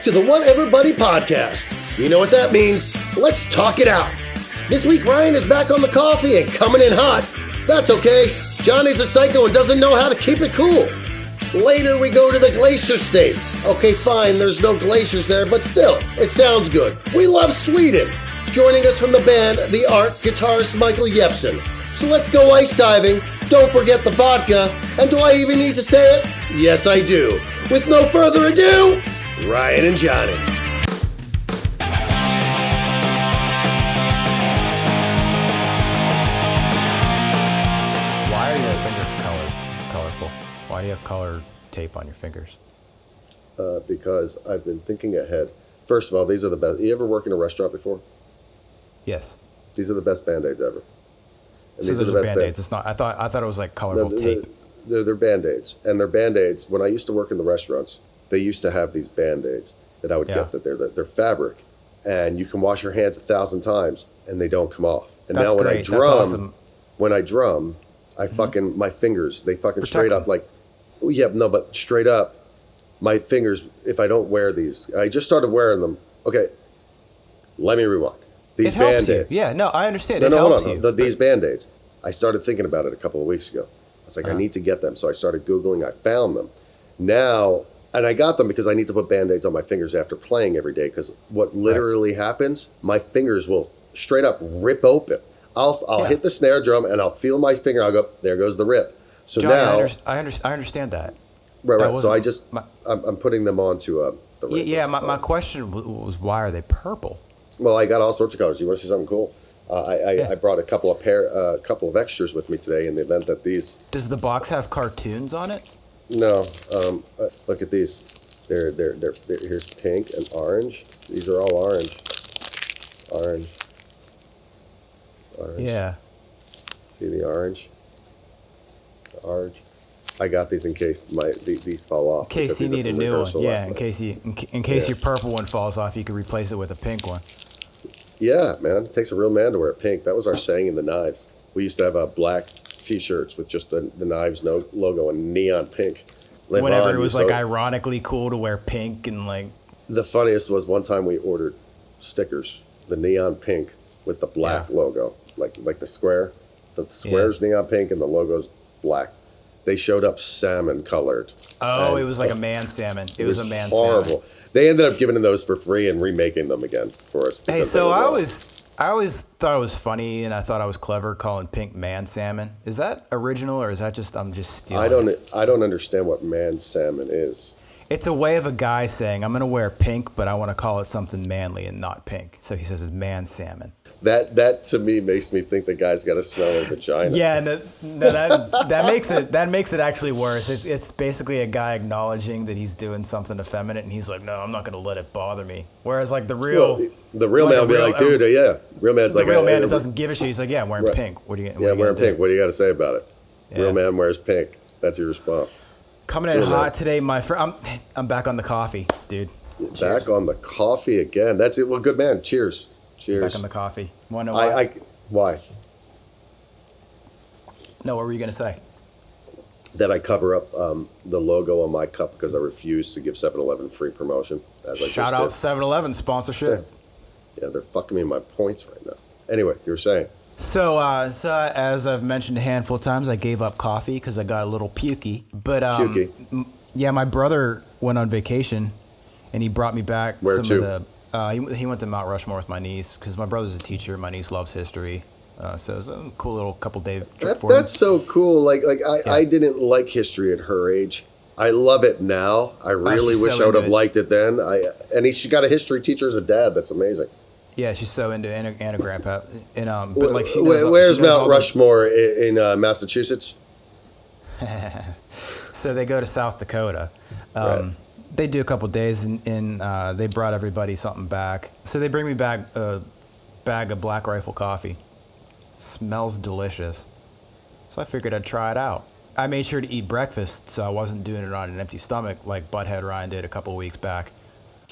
to the Whatever Buddy podcast. You know what that means. Let's talk it out. This week, Ryan is back on the coffee and coming in hot. That's okay. Johnny's a psycho and doesn't know how to keep it cool. Later, we go to the glacier state. Okay, fine, there's no glaciers there, but still, it sounds good. We love Sweden. Joining us from the band, the art guitarist Mikael Jepson. So let's go ice diving. Don't forget the vodka. And do I even need to say it? Yes, I do. With no further ado, Ryan and Jonny. Why are your fingers colorful? Why do you have colored tape on your fingers? Because I've been thinking ahead. First of all, these are the best. You ever work in a restaurant before? Yes. These are the best Band-Aids ever. And so those are Band-Aids. It's not. I thought it was like colorful tape. They're Band-Aids, and they're Band-Aids. When I used to work in the restaurants, they used to have these Band-Aids that I would get. That they're fabric, and you can wash your hands 1,000 times, and they don't come off. And That's now when great. I drum, That's awesome. I fucking my fingers. They fucking Protects straight up them. like. Oh, yeah, no, but straight up, my fingers. If I don't wear these, I just started wearing them. Okay, let me rewind. These It helps Band-Aids. you. Yeah, no, I understand. No, It hold helps on. you. These Band-Aids. I started thinking about it a couple of weeks ago. I was like, I need to get them. So I started Googling. I found them. Now, and I got them because I need to put Band-Aids on my fingers after playing every day. Because what literally happens, my fingers will straight up rip open. I'll hit the snare drum and I'll feel my finger. I'll go, there goes the rip. So Johnny, now, I understand that. Right. So I'm putting them onto the ring. Yeah, my question was why are they purple? Well, I got all sorts of colors. You want to see something cool? I brought a couple of extras with me today in the event that these. Does the box have cartoons on it? No. Look at these. They're here's pink and orange. These are all orange. Orange. Yeah. See the orange? The orange. I got these in case these fall off. In case you need a new one. Yeah, in case your purple one falls off, you can replace it with a pink one. Yeah, man. It takes a real man to wear pink. That was our saying in the Knives. We used to have black T-shirts with just the Knives logo in neon pink. Whenever it was like ironically cool to wear pink and like. The funniest was one time we ordered stickers, the neon pink with the black logo, like the square. The square's neon pink and the logo's black. They showed up salmon colored. Oh, it was like a man salmon. It was a man horrible. salmon. They ended up giving those for free and remaking them again for us. Hey, so I always thought it was funny and I thought I was clever calling pink man salmon. Is that original or is that just I'm just stealing? I don't understand what man salmon is. It's a way of a guy saying I'm gonna wear pink, but I want to call it something manly and not pink. So he says it's man salmon. That to me makes me think the guy's got to smell like vagina. Yeah, no, that makes it actually worse. It's basically a guy acknowledging that he's doing something effeminate, and he's like, no, I'm not gonna let it bother me. Whereas like the real man will be like, dude, real man's like the real man that doesn't give a shit. He's like, yeah, I'm wearing pink. What are you? Wearing pink. What do you got to say about it? Yeah. Real man wears pink. That's your response. Coming in hot today, my friend. I'm back on the coffee, dude. Back on the coffee again. That's it. Well, good man. Cheers. Cheers. Back on the coffee. Want to know why? Why? No, what were you going to say? That I cover up the logo on my cup because I refuse to give 7-Eleven free promotion. Shout out 7-Eleven sponsorship. Yeah, they're fucking me in my points right now. Anyway, you were saying. So as I've mentioned a handful of times, I gave up coffee because I got a little pukey. But yeah, my brother went on vacation, and he brought me back Where some to? of the. He went to Mount Rushmore with my niece because my brother's a teacher. My niece loves history, so it was a cool little couple-day trip for him. That's so cool. I didn't like history at her age. I love it now. I really wish I would have liked it then. She got a history teacher as a dad. That's amazing. Yeah, she's so into and a grandpa. And but like, where's Mount Rushmore in Massachusetts? So they go to South Dakota. Right. They do a couple days, and they brought everybody something back. So they bring me back a bag of Black Rifle coffee. Smells delicious. So I figured I'd try it out. I made sure to eat breakfast, so I wasn't doing it on an empty stomach like Butthead Ryan did a couple weeks back.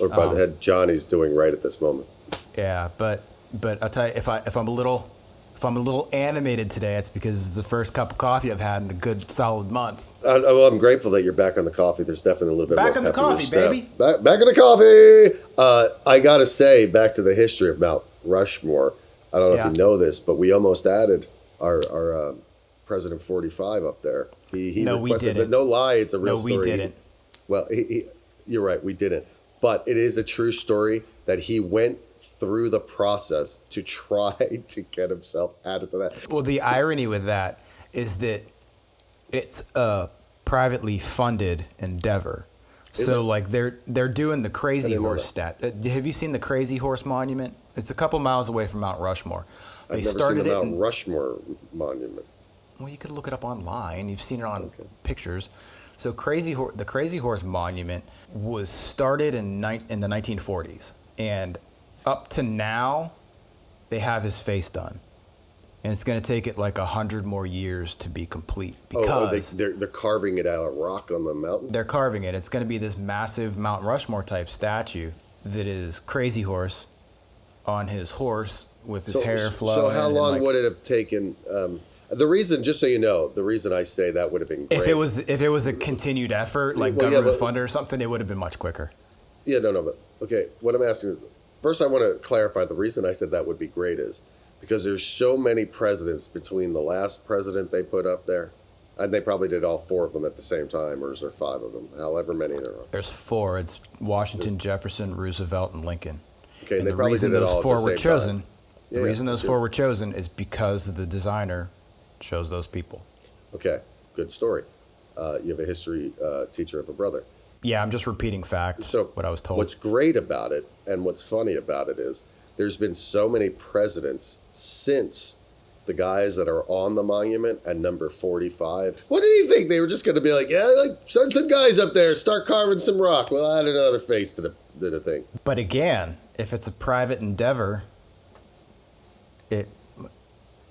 Or Butthead Johnny's doing right at this moment. Yeah, but I'll tell you, if I'm a little If I'm a little animated today, it's because it's the first cup of coffee I've had in a good solid month. Well, I'm grateful that you're back on the coffee. There's definitely a little bit Back more on the pep in your coffee, step. baby. Back on the coffee. I got to say, back to the history of Mount Rushmore. I don't know if you know this, but we almost added our President 45 up there. He No, we requested didn't. No lie, it's a real story. No, we didn't. Well, you're right, we didn't. But it is a true story that he went through the process to try to get himself added to that. Well, the irony with that is that it's a privately funded endeavor. So, like, they're doing the Crazy Horse stat. Have you seen the Crazy Horse Monument? It's a couple miles away from Mount Rushmore. They I've never started seen the it Mount Rushmore monument. Well, you could look it up online. You've seen it on pictures. So, the Crazy Horse Monument was started in the 1940s, and up to now, they have his face done. And it's going to take it like 100 more years to be complete because they're carving it out of rock on the mountain? They're carving it. It's going to be this massive Mount Rushmore type statue that is Crazy Horse on his horse with his hair flowing. So how long would it have taken? The reason, just so you know, the reason I say that would have been great. If it was a continued effort, like government funded or something, it would have been much quicker. Yeah, no, but okay. What I'm asking is, first I want to clarify the reason I said that would be great is because there's so many presidents between the last president they put up there, and they probably did all 4 of them at the same time, or is there 5 of them? However many there are. There's 4. It's Washington, Jefferson, Roosevelt, and Lincoln. Okay, and they the probably reason did it those all at 4 the were same chosen, time. the reason those 4 were chosen is because the designer chose those people. Okay, good story. You have a history teacher of a brother. Yeah, I'm just repeating facts, So what I was told. What's great about it and what's funny about it is there's been so many presidents since the guys that are on the monument at number 45. What did you think? They were just going to be like, yeah, like send some guys up there, start carving some rock. We'll add another face to the thing. But again, if it's a private endeavor, it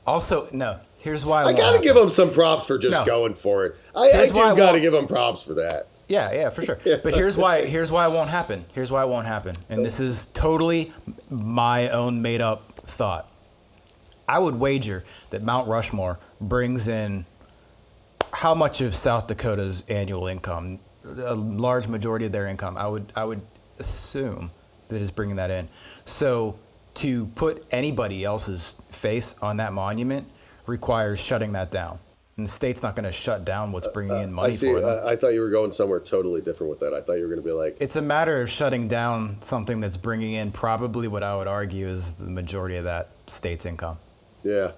also, no, here's why I got to give them some props for just going for it. I do got to give them props for that. Yeah, for sure. But here's why it won't happen. Here's why it won't happen. And this is totally my own made up thought. I would wager that Mount Rushmore brings in how much of South Dakota's annual income, a large majority of their income. I would assume that is bringing that in. So to put anybody else's face on that monument requires shutting that down. And the state's not going to shut down what's bringing in money for them. I thought you were going somewhere totally different with that. I thought you were going to be like... It's a matter of shutting down something that's bringing in probably what I would argue is the majority of that state's income. Yeah.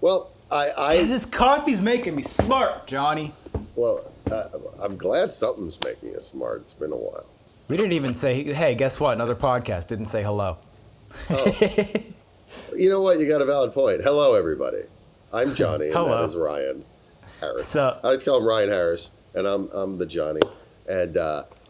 Well, This coffee's making me smart, Johnny. Well, I'm glad something's making us smart. It's been a while. We didn't even say, hey, guess what? Another podcast didn't say hello. Oh. You know what? You got a valid point. Hello, everybody. I'm Johnny, and Hello. that is Ryan Harris. So, I like to call him Ryan Harris, and I'm the Johnny. And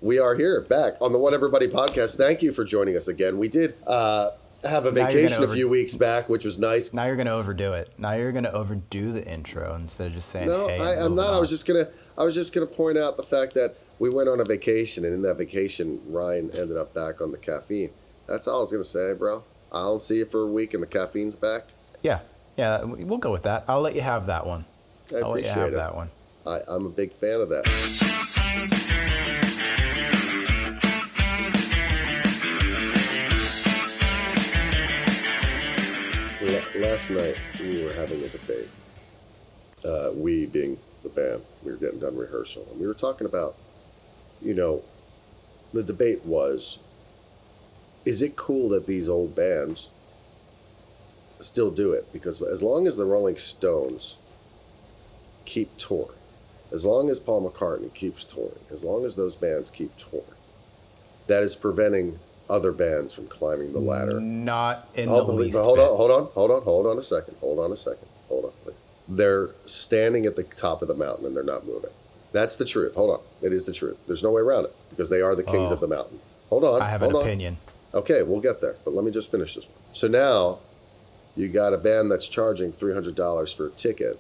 we are here back on the What Everybody podcast. Thank you for joining us again. We did have a vacation a few weeks back, which was nice. Now you're going to overdo it. Now you're going to overdo the intro instead of just saying, No, hey. I'm not. I was just gonna point out the fact that we went on a vacation, and in that vacation, Ryan ended up back on the caffeine. That's all I was gonna say, bro. I'll see you for a week, and the caffeine's back. Yeah, we'll go with that. I'll let you have that one. I'll let you have that one. I'm a big fan of that. Last night, we were having a debate. We being the band, we were getting done rehearsal, and we were talking about, the debate was, is it cool that these old bands still do it? Because as long as the Rolling Stones keep touring, as long as Paul McCartney keeps touring, as long as those bands keep touring, that is preventing other bands from climbing the ladder. Not in the least hold bit. on a second. Please. They're standing at the top of the mountain and they're not moving. That's the truth. Hold on. It is the truth. There's no way around it because they are the kings of the mountain. Hold on. I have an opinion. Okay, we'll get there, but let me just finish this one. So now you got a band that's charging $300 for a ticket.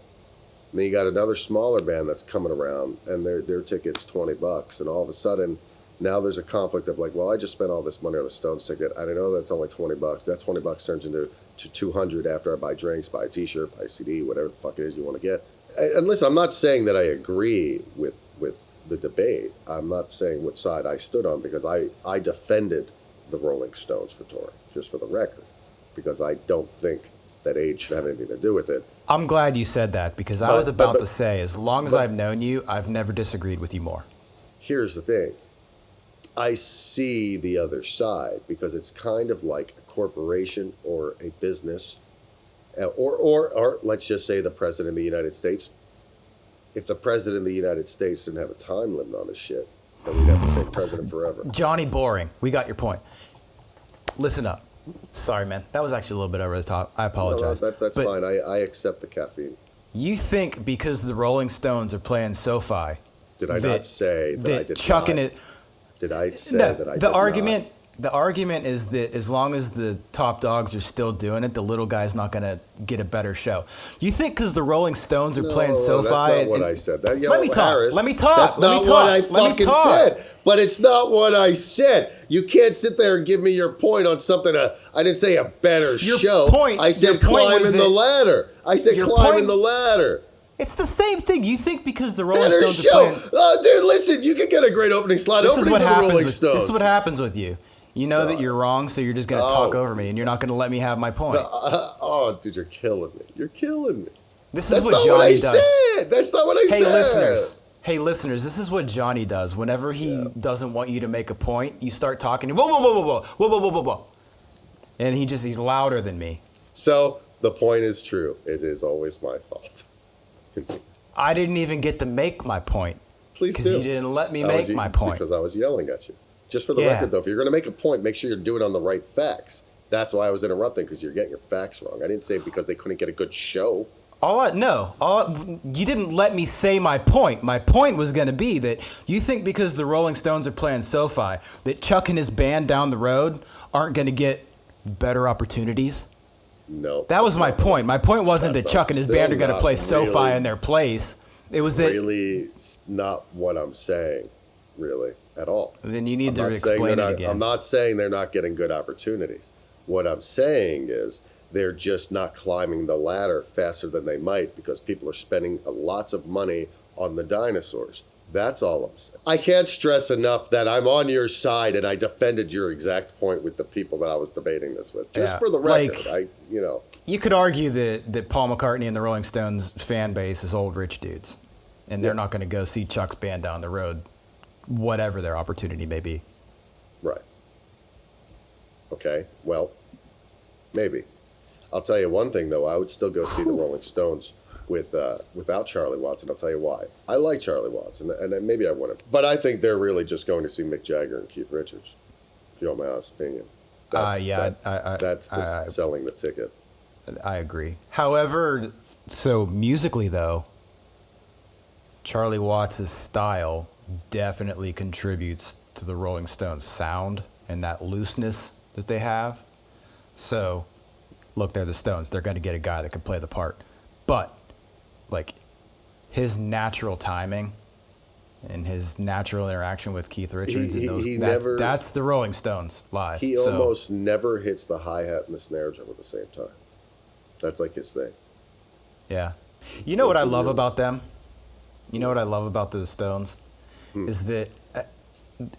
And then you got another smaller band that's coming around and their ticket's $20. And all of a sudden, now there's a conflict of like, well, I just spent all this money on the Stones ticket. I know that's only $20. That $20 turns into to 200 after I buy drinks, buy a T-shirt, buy a CD, whatever the fuck it is you want to get. And listen, I'm not saying that I agree with the debate. I'm not saying what side I stood on, because I defended the Rolling Stones for touring, just for the record, because I don't think that age should have anything to do with it. I'm glad you said that, because I was about to say, as long as I've known you, I've never disagreed with you more. Here's the thing. I see the other side, because it's kind of like a corporation or a business, or let's just say the President of the United States. If the President of the United States didn't have a time limit on his shit, then we'd have the same president forever. Jonny, boring. We got your point. Listen up. Sorry, man. That was actually a little bit over the top. I apologize. No, that's fine. I accept the caffeine. You think because the Rolling Stones are playing SoFi... Did I not say that I did chucking not? It... Did I say that I did not? The argument is that as long as the top dogs are still doing it, the little guy's not going to get a better show. You think because the Rolling Stones are playing SoFi... That's not what I said. Let me talk. Let me talk. That's not what I fucking said. But it's not what I said. You can't sit there and give me your point on something. I didn't say a better show. I said climbing the ladder. I said climbing the ladder. It's the same thing. You think because the Rolling Better Stones are playing... dude, listen, you can get a great opening slot. Opening for the Rolling Stones. This is what happens with you. You know that you're wrong, so you're just going to talk over me, and you're not going to let me have my point. Dude, you're killing me. You're killing me. This is what Jonny does. That's not what I said. Hey, listeners, this is what Jonny does. Whenever he doesn't want you to make a point, you start talking. Whoa. And he's louder than me. So the point is true. It is always my fault. I didn't even get to make my point. Please do. Because you didn't let me make my point. Because I was yelling at you. Just for the record, though, if you're going to make a point, make sure you're doing it on the right facts. That's why I was interrupting, because you're getting your facts wrong. I didn't say it because they couldn't get a good show. You didn't let me say my point. My point was going to be that you think because the Rolling Stones are playing SoFi, that Chuck and his band down the road aren't going to get better opportunities? No. That was my point. My point wasn't that Chuck and his band are going to play SoFi in their place. It was that... really not what I'm saying, really, at all. Then you need to explain it again. I'm not saying they're not getting good opportunities. What I'm saying is they're just not climbing the ladder faster than they might, because people are spending lots of money on the dinosaurs. That's all I'm saying. I can't stress enough that I'm on your side, and I defended your exact point with the people that I was debating this with. Just for the record, You could argue that Paul McCartney and the Rolling Stones fan base is old rich dudes, and they're not going to go see Chuck's band down the road, whatever their opportunity may be. Right. Okay, well, maybe. I'll tell you one thing, though. I would still go see the Rolling Stones without Charlie Watts, and I'll tell you why. I like Charlie Watts, and maybe I wouldn't. But I think they're really just going to see Mick Jagger and Keith Richards, if you want my honest opinion. That's selling the ticket. I agree. However, so musically, though, Charlie Watts' style definitely contributes to the Rolling Stones' sound and that looseness that they have. So, look, they're the Stones. They're going to get a guy that can play the part. But, his natural timing and his natural interaction with Keith Richards, that's the Rolling Stones live. He almost never hits the hi-hat and the snare drum at the same time. That's his thing. Yeah. You know what I love about them? You know what I love about the Stones? Is that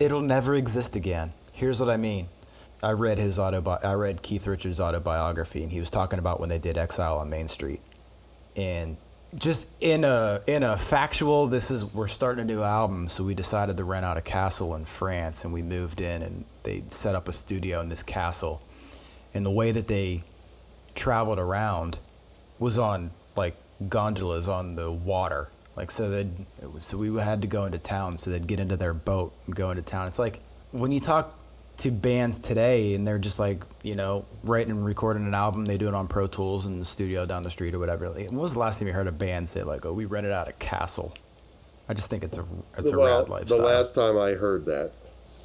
it'll never exist again. Here's what I mean. I read Keith Richards' autobiography, and he was talking about when they did Exile on Main Street. And just in a factual, we're starting a new album, so we decided to rent out a castle in France, and we moved in, and they set up a studio in this castle. And the way that they traveled around was on gondolas on the water. So we had to go into town, so they'd get into their boat and go into town. It's like when you talk to bands today and they're just writing and recording an album, they do it on Pro Tools in the studio down the street or whatever. When was the last time you heard a band say we rented out a castle? I just think it's a rad lifestyle. The last time I heard that,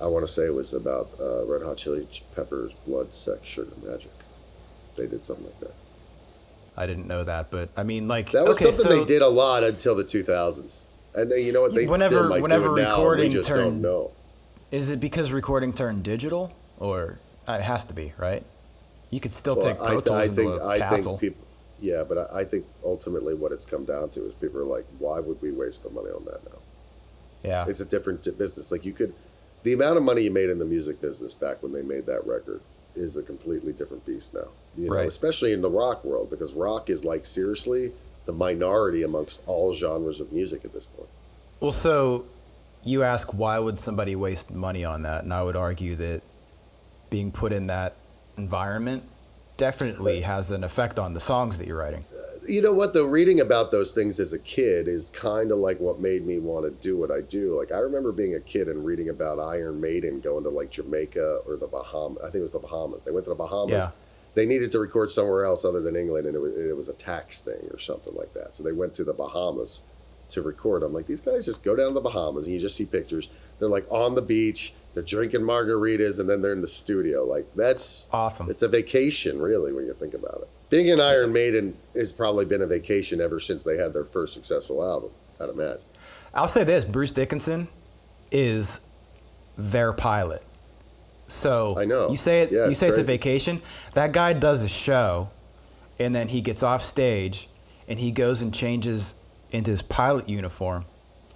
I want to say it was about Red Hot Chili Peppers' Blood, Sex, Sugar, Magic. They did something like that. I didn't know that, but I mean, that was something they did a lot until the 2000s, and you know what, they still might do it now. We just don't know. Is it because recording turned digital, or it has to be, right? You could still take Pro Tools into a castle. Think people, yeah, but I think ultimately what it's come down to is people are like, why would we waste the money on that now? Yeah. It's a different business. Like the amount of money you made in the music business back when they made that record is a completely different beast now. You know, especially in the rock world, because rock is like seriously the minority amongst all genres of music at this point. Well, so you ask why would somebody waste money on that? And I would argue that being put in that environment definitely has an effect on the songs that you're writing. You know what, though? Reading about those things as a kid is kind of like what made me want to do what I do. Like, I remember being a kid and reading about Iron Maiden going to, like, Jamaica or the Bahamas. I think it was the Bahamas. They went to the Bahamas. Yeah. They needed to record somewhere else other than England, and it was a tax thing or something like that. So they went to the Bahamas to record. I'm like, these guys just go down to the Bahamas, and you just see pictures. They're, like, on the beach. They're drinking margaritas, and then they're in the studio. Like, that's awesome. It's a vacation, really, when you think about it. Being an Iron Maiden has probably been a vacation ever since they had their first successful album, I'd imagine. I'll say this, Bruce Dickinson is their pilot. So I know. You say it's a crazy. vacation. That guy does a show, and then he gets off stage, and he goes and changes into his pilot uniform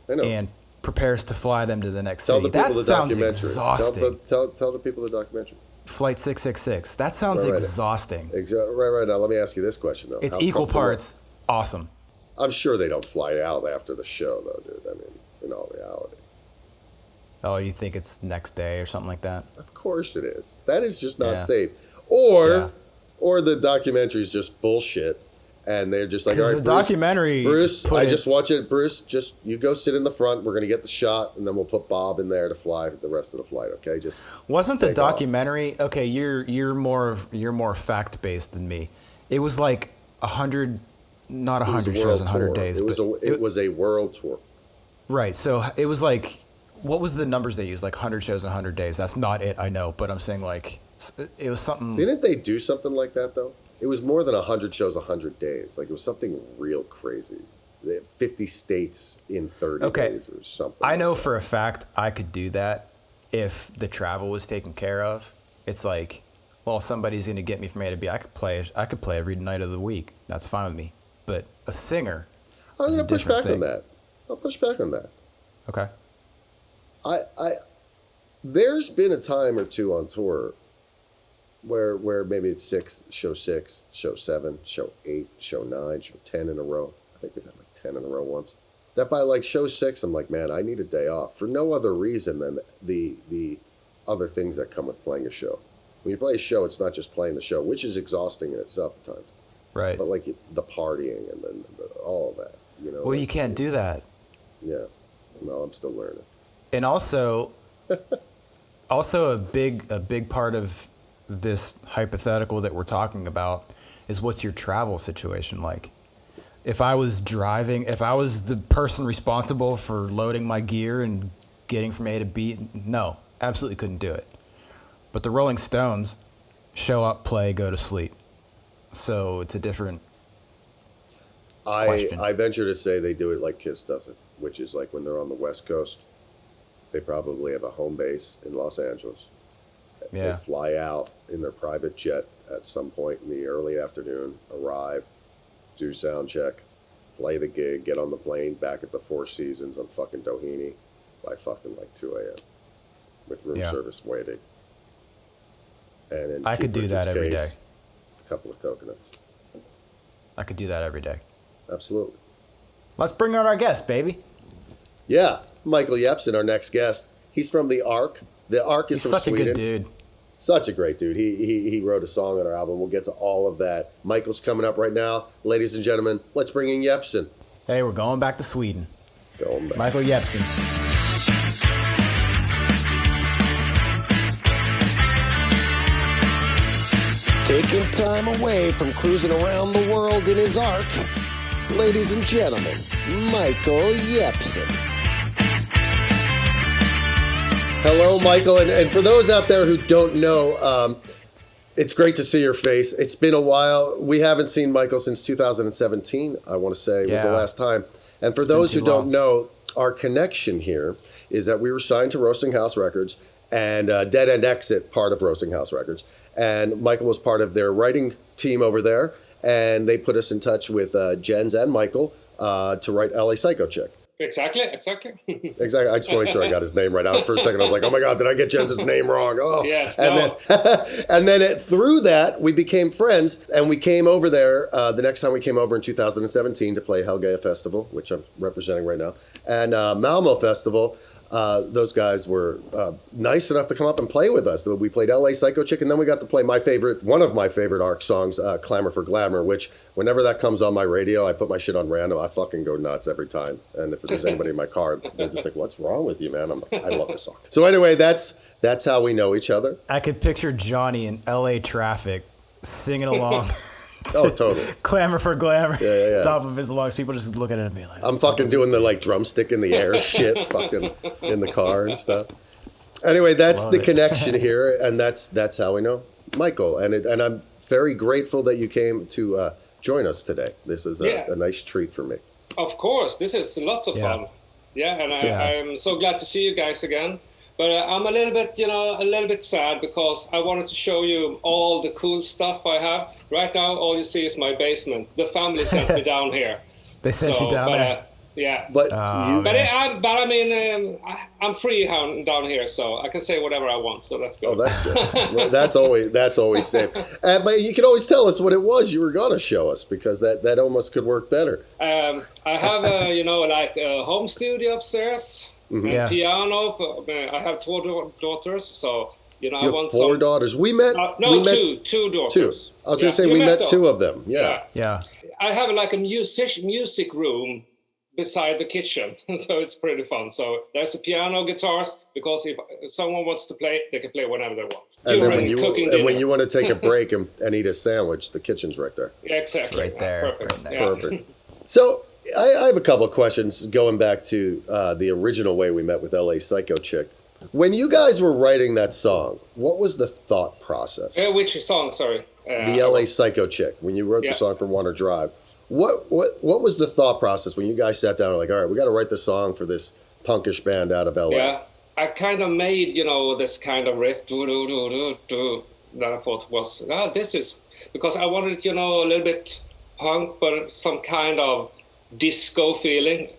and prepares to fly them to the next city. That sounds exhausting. Tell the people the documentary. Flight 666. That sounds exhausting. Right now. Let me ask you this question, though. It's equal parts awesome. I'm sure they don't fly out after the show, though, dude. I mean, in all reality. Oh, you think it's next day or something like that? Of course it is. That is just not safe. Or the documentary is just bullshit. And they're just like, all right, Bruce, I just watch it. Bruce, just you go sit in the front. We're going to get the shot, and then we'll put Bob in there to fly the rest of the flight, okay? Just wasn't the documentary off. Okay, you're more fact-based than me. It was like 100, not 100 shows in 100 days. It was a world tour. Right, so it was like, what was the numbers they used? Like 100 shows in 100 days. That's not it, I know, but I'm saying like, it was something. Didn't they do something like that, though? It was more than 100 shows, 100 days. Like, it was something real crazy. 50 states in 30 days or something. I know for a fact I could do that if the travel was taken care of. It's like, well, somebody's going to get me from A to B. I could play every night of the week. That's fine with me. But a singer, I'm going to push back on that. I'll push back on that. Okay. There's been a time or two on tour where maybe it's show 6, show 7, show 8, show 9, show 10 in a row. I think we've had like 10 in a row once. That by like show 6, I'm like, man, I need a day off for no other reason than the other things that come with playing a show. When you play a show, it's not just playing the show, which is exhausting in itself at times. Right. But like the partying and then all of that, you know. Well, you can't do that. Yeah. No, I'm still learning. And also a big part of this hypothetical that we're talking about is what's your travel situation like? If I was the person responsible for loading my gear and getting from A to B, no, absolutely couldn't do it. But the Rolling Stones show up, play, go to sleep. So it's a different question. I venture to say they do it like Kiss does it, which is like when they're on the West Coast, they probably have a home base in Los Angeles. Yeah. They fly out in their private jet at some point in the early afternoon, arrive, do sound check, play the gig, get on the plane back at the Four Seasons on fucking Doheny by fucking like 2 a.m. with room service waiting. And in I could do that every day. A couple of coconuts. I could do that every day. Absolutely. Let's bring on our guest, baby. Yeah, Mikael Jepson, our next guest. He's from the Ark. The Ark is from Sweden. He's such a good dude. Such a great dude. He wrote a song on our album. We'll get to all of that. Michael's coming up right now. Ladies and gentlemen, let's bring in Jepson. Hey, we're going back to Sweden. Going back. Mikael Jepson. Taking time away from cruising around the world in his Ark. Ladies and gentlemen, Mikael Jepson. Hello, Michael. And for those out there who don't know, it's great to see your face. It's been a while. We haven't seen Michael since 2017, I want to say, was the last time. And for those who don't know, our connection here is that we were signed to Roasting House Records, and Dead End Exit, part of Roasting House Records. And Michael was part of their writing team over there, and they put us in touch with Jens and Michael to write LA Psycho Chick. Exactly. Exactly. I just want to make sure I got his name right out for a second. I was like, oh my God, did I get Jens's name wrong? Oh, yes. And then through that, we became friends, and we came over there the next time we came over in 2017 to play Helgeia Festival, which I'm representing right now, and Malmo Festival. Those guys were nice enough to come up and play with us. We played LA Psycho Chick, and then we got to play one of my favorite ARC songs, Clamour for Glamour, which whenever that comes on my radio, I put my shit on random. I fucking go nuts every time. And if there's anybody in my car, they're just like, what's wrong with you, man? I love this song. So anyway, that's how we know each other. I could picture Jonny in LA traffic singing along. Oh, totally. Clamour for Glamour. Yeah. Top of his lungs. People just looking at me like, I'm fucking doing the like drumstick in the air shit fucking in the car and stuff. Anyway, that's the connection here, and that's how we know Michael. And I'm very grateful that you came to join us today. This is a nice treat for me. Of course, this is lots of fun. Yeah, and I'm so glad to see you guys again. But I'm a little bit sad because I wanted to show you all the cool stuff I have. Right now, all you see is my basement. The family sent me down here. They sent you down there? Yeah. But I'm free down here, so I can say whatever I want. So that's good. Oh, that's good. Well, that's always safe. But you can always tell us what it was you were going to show us, because that almost could work better. I have a home studio upstairs. Mm-hmm. Piano. I have 2 daughters, so you have 4 daughters. We met. Two daughters. 2. I was going to say we met 2 of them. Yeah. I have like a music room beside the kitchen, so it's pretty fun. So there's a piano, guitars, because if someone wants to play, they can play whenever they want. And when you want to take a break and eat a sandwich, the kitchen's right there. Yeah, exactly. It's right there. Perfect. Right nice. Perfect. So I have a couple of questions going back to the original way we met with LA Psycho Chick. When you guys were writing that song, what was the thought process? Which song? Sorry. The LA Psycho Chick. When you wrote the song for Warner Drive, what was the thought process when you guys sat down and like, all right, we got to write the song for this punkish band out of LA? Yeah, I kind of made this kind of riff that I thought was this is because I wanted a little bit punk, but some kind of disco feeling.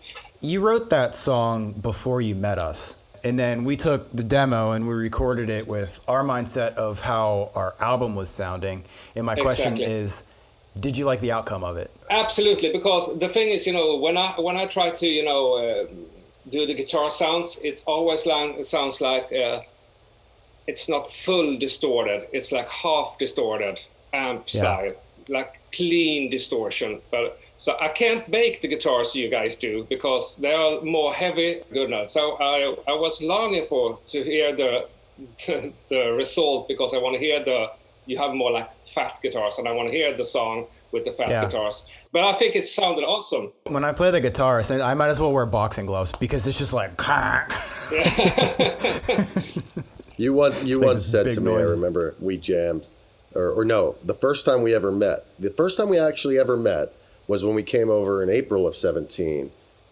You wrote that song before you met us, and then we took the demo and we recorded it with our mindset of how our album was sounding. And my question is, did you like the outcome of it? Absolutely, because the thing is, when I try to do the guitar sounds, it always sounds like it's not full distorted. It's like half distorted amp style, like clean distortion. But so I can't make the guitars you guys do because they are more heavy. Good enough. So I was longing to hear the result, because I want to hear you have more like fat guitars, and I want to hear the song with the fat guitars. But I think it sounded awesome. When I play the guitar, I might as well wear boxing gloves because it's just like. You once said to me, I remember we jammed, or no, the first time we ever met. The first time we actually ever met was when we came over in April of 17,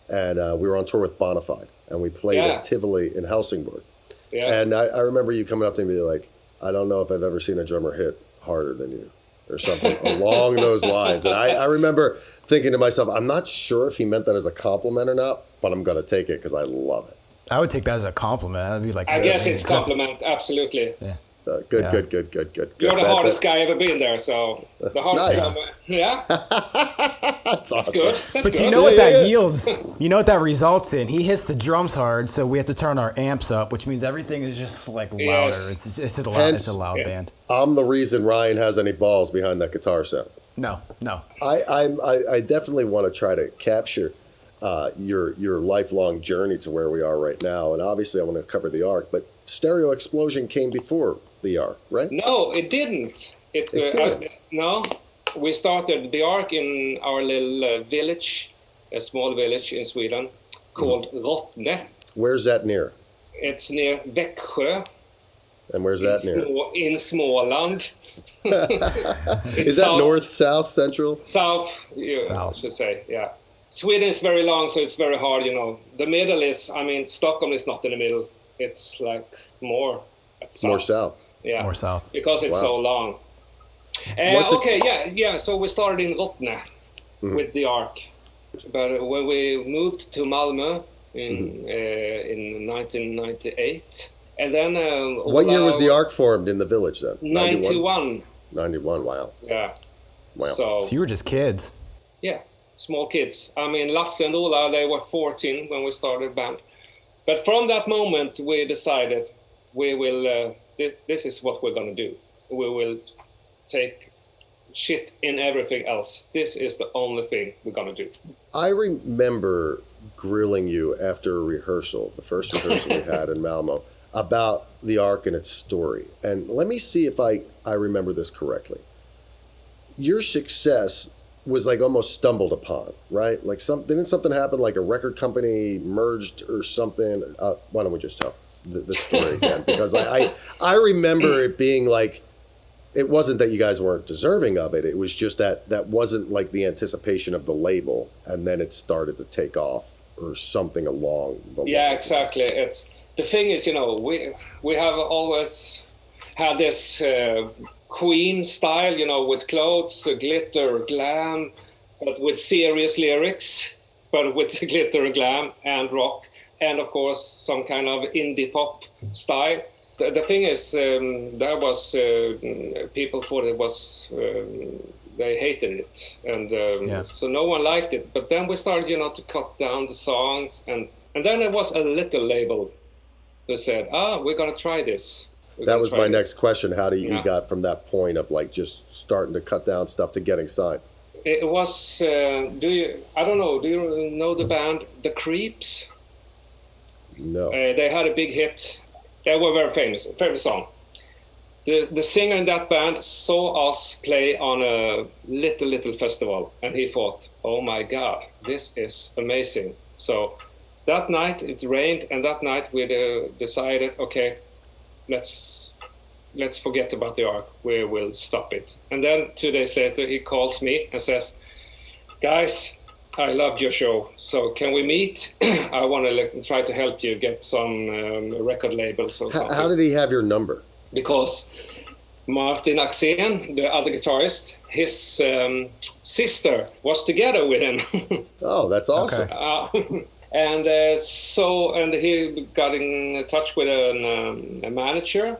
and we were on tour with Bonafide, and we played at Tivoli in Helsingborg. Yeah. And I remember you coming up to me like, I don't know if I've ever seen a drummer hit harder than you, or something along those lines. And I remember thinking to myself, I'm not sure if he meant that as a compliment or not, but I'm going to take it because I love it. I would take that as a compliment. I'd be like, I guess it's a compliment, absolutely. Yeah. Good. You're the hardest guy ever been there, so the hardest guy. Yeah. That's awesome. Good. But good. You know what that yields? You know what that results in? He hits the drums hard, so we have to turn our amps up, which means everything is just like louder. Yes. It's a loud band. I'm the reason Ryan has any balls behind that guitar sound. No. I definitely want to try to capture your lifelong journey to where we are right now, and obviously I want to cover the ARC, but Stereo Explosion came before the ARC, right? No, it didn't. It didn't. No, we started the ARC in our little village, a small village in Sweden called Rottne. Where's that near? It's near Växjö. And where's that near? In Småland. Is that north, south, central? South, I should say, yeah. Sweden is very long, so it's very hard, The middle is, Stockholm is not in the middle. it's like more More south. Yeah, More south. because it's so long. So we started in Rottne with the Ark, but when we moved to Malmö in 1998, and then what year was the Ark formed in the village then? 91. 91. Wow. Yeah. Wow. So you were just kids. Yeah, small kids. I mean, Lasse and Ola, they were 14 when we started band. But from that moment, we decided we will. This is what we're gonna do. We will take shit in everything else. This is the only thing we're gonna do. I remember grilling you after a rehearsal, the first rehearsal we had in Malmo, about the Ark and its story. And let me see if I remember this correctly. Your success was like almost stumbled upon, right? Like didn't something happen, like a record company merged or something? Why don't we just tell the story again? Because I remember it being like, it wasn't that you guys weren't deserving of it. It was just that wasn't like the anticipation of the label, and then it started to take off or something along the line. Yeah, exactly. It's the thing is, we have always had this Queen style, with clothes, glitter, glam, but with serious lyrics, but with glitter, glam, and rock, and of course some kind of indie pop style. The thing is, there was people thought it was they hated it, and so no one liked it. But then we started, to cut down the songs, and then there was a little label who said, we're gonna try this. That was my next question. How do you got from that point of like just starting to cut down stuff to getting signed? It was, do you know the band The Creeps? No. They had a big hit. They were very famous song. The singer in that band saw us play on a little festival, and he thought, oh my God, this is amazing. So that night it rained, and that night we decided, okay, let's forget about the Ark. We will stop it. And then 2 days later, he calls me and says, guys, I loved your show. So can we meet? I want to try to help you get some record labels or something. How did he have your number? Because Martin Axén, the other guitarist, his sister was together with him. Oh, that's awesome. Okay. And he got in touch with a manager.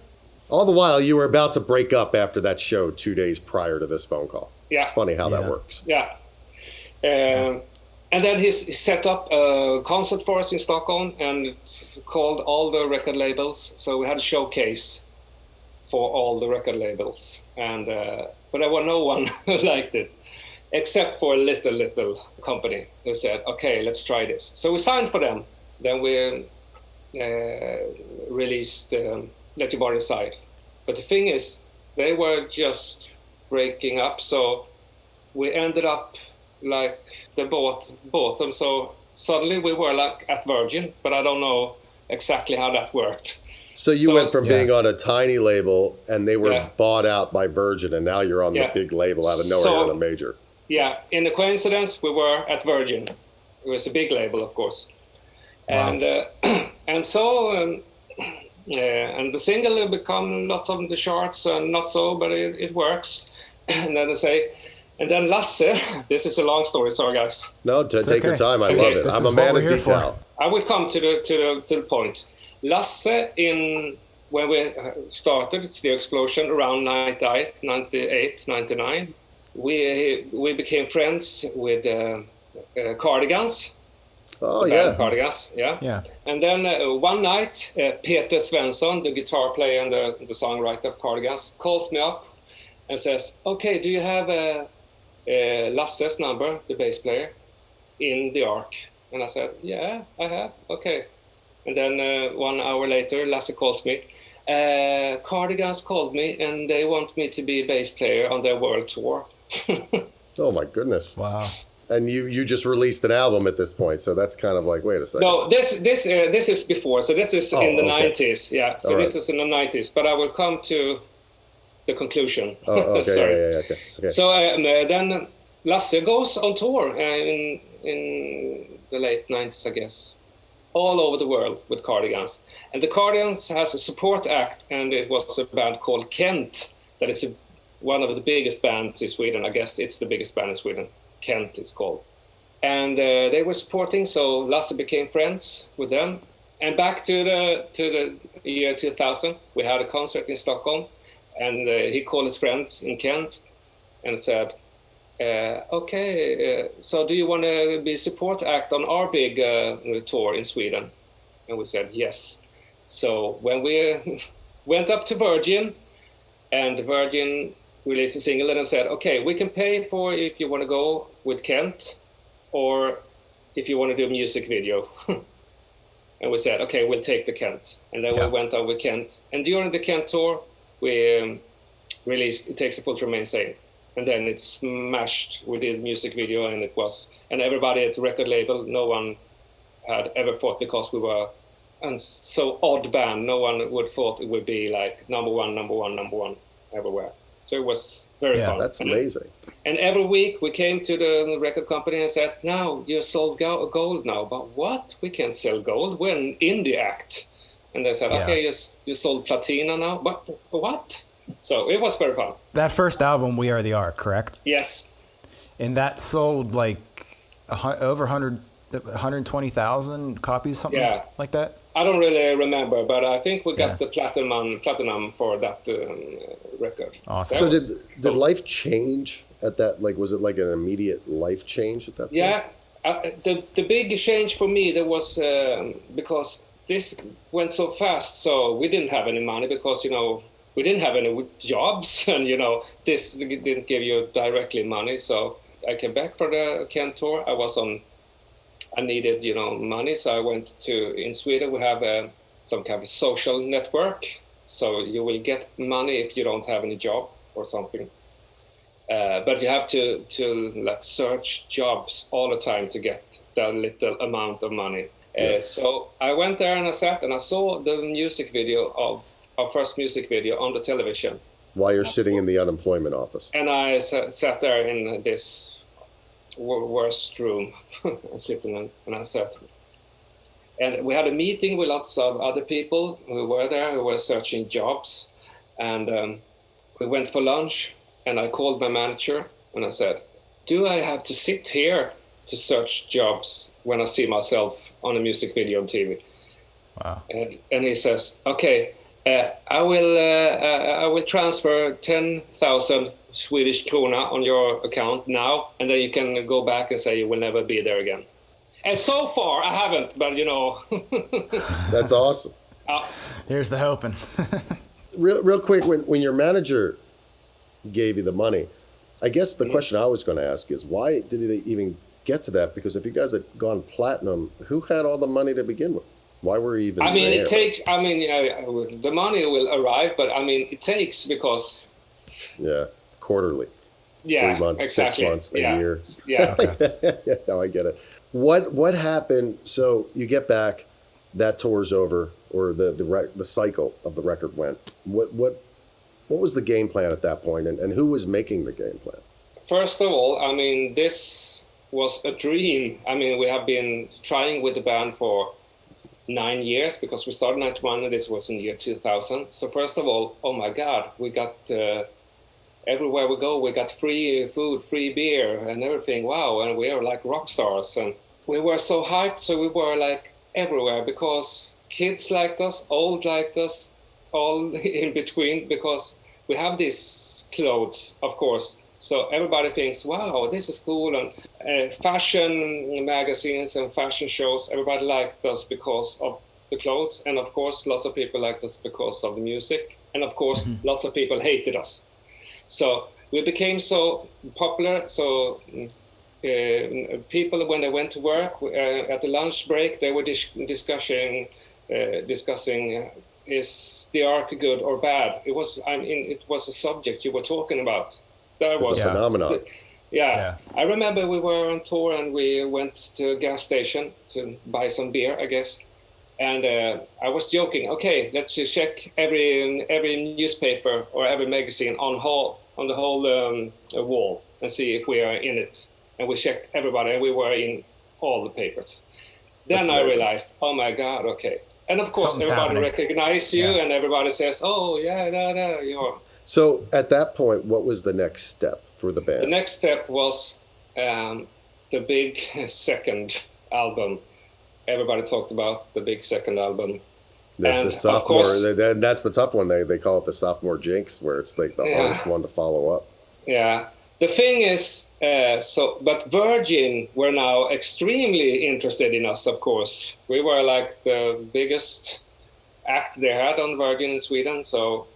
All the while, you were about to break up after that show 2 days prior to this phone call. Yeah. It's funny how that works. Yeah. And then he set up a concert for us in Stockholm and called all the record labels. So we had a showcase for all the record labels. And but there was no one who liked it, except for a little company who said, okay, let's try this. So we signed for them. Then we released Let Your Body Decide. But the thing is, they were just breaking up. So we ended up like they bought them. So suddenly we were like at Virgin, but I don't know exactly how that worked. So you went from being on a tiny label and they were bought out by Virgin, and now you're on the big label out of nowhere, you're on a major. Yeah, in a coincidence, we were at Virgin. It was a big label, of course. Wow. And the single become lots of the charts and not so, but it works. And then they say, and then Lasse, this is a long story, sorry guys. No, take your time, I love it. I'm a man of detail. I will come to the point. Lasse, when we started, it's the explosion around 98, 99. We became friends with Cardigans. Oh, yeah. Cardigans, yeah. And then one night, Peter Svensson, the guitar player and the songwriter of Cardigans, calls me up and says, okay, do you have Lasse's number, the bass player, in the Ark? And I said, yeah, I have. Okay. And then 1 hour later, Lasse calls me. Cardigans called me, and they want me to be a bass player on their world tour. Oh, my goodness. Wow. And you just released an album at this point, so that's kind of like, wait a second. No, this is before, so this is in the 90s. Yeah, so this is in the 90s, but I will come to the conclusion. Oh, okay, Sorry. Okay. So then Lasse goes on tour in the late 90s, I guess. all over the world with Cardigans. And the Cardigans has a support act, and it was a band called Kent, that is one of the biggest bands in Sweden. I guess it's the biggest band in Sweden. Kent, it's called. And they were supporting, so Lasse became friends with them. And back to the year 2000, we had a concert in Stockholm, and he called his friends in Kent and said, so do you want to be support act on our big tour in Sweden? And we said yes. So when we went up to Virgin, and Virgin released a single and said, okay, we can pay for if you want to go with Kent, or if you want to do a music video. And we said, okay, we'll take the Kent. And then we went on with Kent. And during the Kent tour, we released It Takes a Fool to Remain Sane. And then it smashed. We did music video, and everybody at the record label, no one had ever thought, because we were a so odd band, no one would thought it would be like number one everywhere. So it was very fun. That's amazing. And every week we came to the record company and said, now you sold gold now. But what? We can't sell gold. We're an indie act. And they said, okay, you sold platina now. But what? So it was very fun. That first album, We Are the Ark, correct? Yes. And that sold like over 120,000 copies, something like that? I don't really remember, but I think we got the platinum for that record. Awesome. So did life change at that? Like, was it like an immediate life change at that point? Yeah. The big change for me, there was because this went so fast. So we didn't have any money because, we didn't have any jobs, and, this didn't give you directly money. So I came back for the Kent tour. I needed, money, so I went in Sweden we have some kind of social network, so you will get money if you don't have any job or something. But you have to like search jobs all the time to get that little amount of money. So I went there and I sat and I saw the music video of our first music video on the television. While you're sitting in the unemployment office. And I sat there in this worst room sitting, and I said, and we had a meeting with lots of other people who were there, who were searching jobs, and we went for lunch, and I called my manager and I said, do I have to sit here to search jobs when I see myself on a music video on TV? Wow. And he says, okay, I will transfer 10,000 Swedish krona on your account now, and then you can go back and say you will never be there again. And so far, I haven't, but That's awesome. Here's the hoping. Real quick, when your manager gave you the money, I guess the question I was going to ask is, why did it even get to that? Because if you guys had gone platinum, who had all the money to begin with? Why were you even there? It takes, the money will arrive, but it takes because... Yeah. Quarterly. Yeah, 3 months, exactly. 6 months, a year. Yeah. Yeah, no, I get it. What happened? So you get back, that tour's over, or the cycle of the record went. What was the game plan at that point, and who was making the game plan? First of all, this was a dream. We have been trying with the band for 9 years, because we started 91 and this was in the year 2000. So first of all, oh my God, we got everywhere we go, we got free food, free beer and everything. Wow, and we are like rock stars. And we were so hyped, so we were like everywhere, because kids liked us, old liked us, all in between, because we have these clothes, of course. So everybody thinks, wow, this is cool. And fashion magazines and fashion shows, everybody liked us because of the clothes. And of course, lots of people liked us because of the music. And of course, lots of people hated us. So we became so popular. So people, when they went to work, at the lunch break, they were discussing, is the Ark good or bad? It was, it was a subject you were talking about. That was a phenomenon. Yeah. I remember we were on tour and we went to a gas station to buy some beer, I guess. And I was joking, okay, let's check every newspaper or every magazine on the whole wall and see if we are in it. And we checked everybody, and we were in all the papers. Then I realized, oh my God, okay. And of course, Something's everybody happening. recognizes you, Yeah. and everybody says, oh, yeah, you're. So at that point, what was the next step for the band? The next step was the big second album. Everybody talked about the big second album. The sophomore, of course, that's the tough one. They call it the sophomore jinx, where it's like the hardest one to follow up. Yeah. The thing is, but Virgin were now extremely interested in us, of course. We were like the biggest act they had on Virgin in Sweden, so